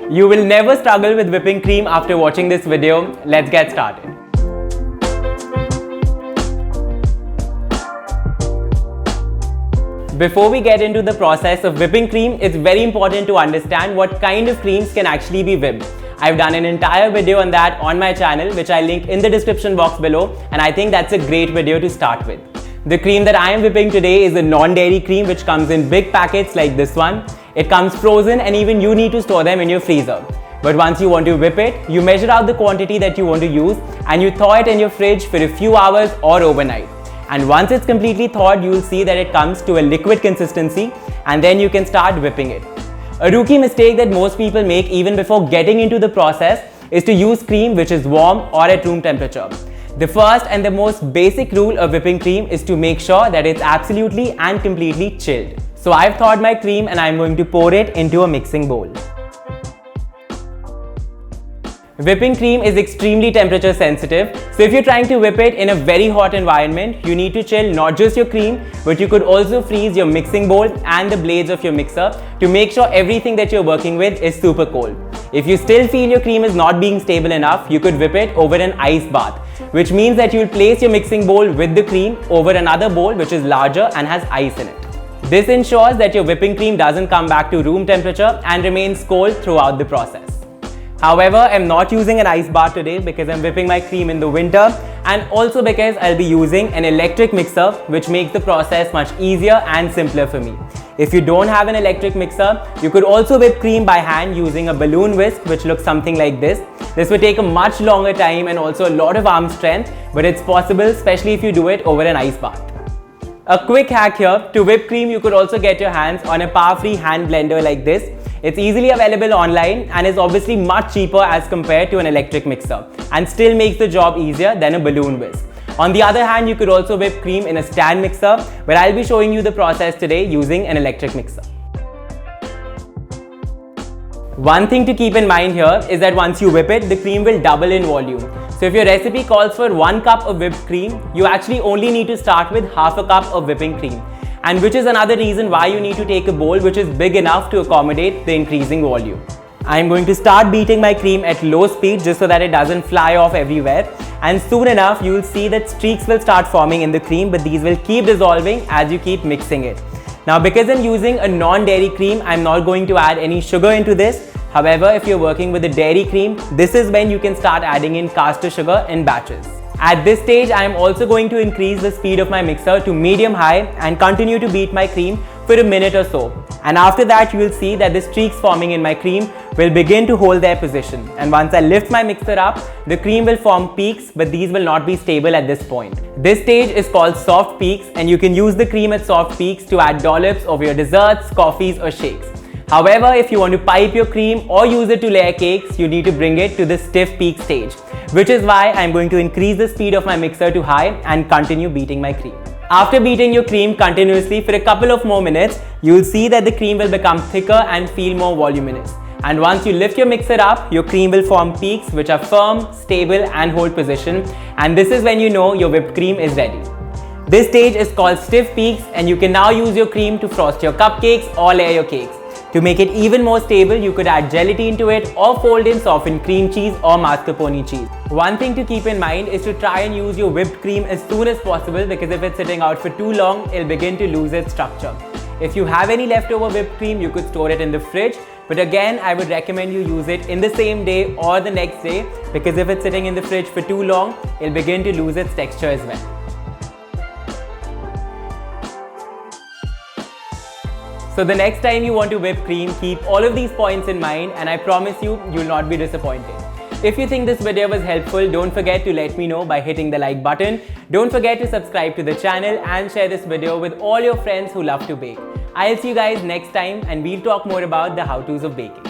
You will never struggle with whipping cream after watching this video. Let's get started. Before we get into the process of whipping cream, it's very important to understand what kind of creams can actually be whipped. I've done an entire video on that on my channel, which I link in the description box below, and I think that's a great video to start with. The cream that I am whipping today is a non-dairy cream which comes in big packets like this one. It comes frozen and even you need to store them in your freezer. But once you want to whip it, you measure out the quantity that you want to use and you thaw it in your fridge for a few hours or overnight. And once it's completely thawed, you will see that it comes to a liquid consistency and then you can start whipping it. A rookie mistake that most people make even before getting into the process is to use cream which is warm or at room temperature. The first and the most basic rule of whipping cream is to make sure that it's absolutely and completely chilled. So I've thawed my cream and I'm going to pour it into a mixing bowl. Whipping cream is extremely temperature sensitive, so if you're trying to whip it in a very hot environment, you need to chill not just your cream, but you could also freeze your mixing bowl and the blades of your mixer to make sure everything that you're working with is super cold. If you still feel your cream is not being stable enough, you could whip it over an ice bath, which means that you'll place your mixing bowl with the cream over another bowl which is larger and has ice in it. This ensures that your whipping cream doesn't come back to room temperature and remains cold throughout the process. However, I'm not using an ice bath today because I'm whipping my cream in the winter and also because I'll be using an electric mixer which makes the process much easier and simpler for me. If you don't have an electric mixer, you could also whip cream by hand using a balloon whisk which looks something like this. This would take a much longer time and also a lot of arm strength, but it's possible especially if you do it over an ice bath. A quick hack here, to whip cream you could also get your hands on a power-free hand blender like this. It's easily available online and is obviously much cheaper as compared to an electric mixer and still makes the job easier than a balloon whisk. On the other hand, you could also whip cream in a stand mixer, but I'll be showing you the process today using an electric mixer. One thing to keep in mind here is that once you whip it, the cream will double in volume. So if your recipe calls for 1 cup of whipped cream, you actually only need to start with half a cup of whipping cream. And which is another reason why you need to take a bowl which is big enough to accommodate the increasing volume. I'm going to start beating my cream at low speed just so that it doesn't fly off everywhere. And soon enough, you will see that streaks will start forming in the cream, but these will keep dissolving as you keep mixing it. Now, because I'm using a non-dairy cream, I'm not going to add any sugar into this. However, if you're working with a dairy cream, this is when you can start adding in caster sugar in batches. At this stage, I am also going to increase the speed of my mixer to medium-high and continue to beat my cream for a minute or so. And after that, you will see that the streaks forming in my cream will begin to hold their position. And once I lift my mixer up, the cream will form peaks, but these will not be stable at this point. This stage is called soft peaks, and you can use the cream at soft peaks to add dollops of your desserts, coffees, or shakes. However, if you want to pipe your cream or use it to layer cakes, you need to bring it to the stiff peak stage, which is why I'm going to increase the speed of my mixer to high and continue beating my cream. After beating your cream continuously for a couple of more minutes, you'll see that the cream will become thicker and feel more voluminous. And once you lift your mixer up, your cream will form peaks which are firm, stable and hold position. And this is when you know your whipped cream is ready. This stage is called stiff peaks, and you can now use your cream to frost your cupcakes or layer your cakes. To make it even more stable, you could add gelatine to it or fold in softened cream cheese or mascarpone cheese. One thing to keep in mind is to try and use your whipped cream as soon as possible, because if it's sitting out for too long, it'll begin to lose its structure. If you have any leftover whipped cream, you could store it in the fridge. But again, I would recommend you use it in the same day or the next day, because if it's sitting in the fridge for too long, it'll begin to lose its texture as well. So the next time you want to whip cream, keep all of these points in mind and I promise you'll not be disappointed. If you think this video was helpful, don't forget to let me know by hitting the like button. Don't forget to subscribe to the channel and share this video with all your friends who love to bake. I'll see you guys next time and we'll talk more about the how-tos of baking.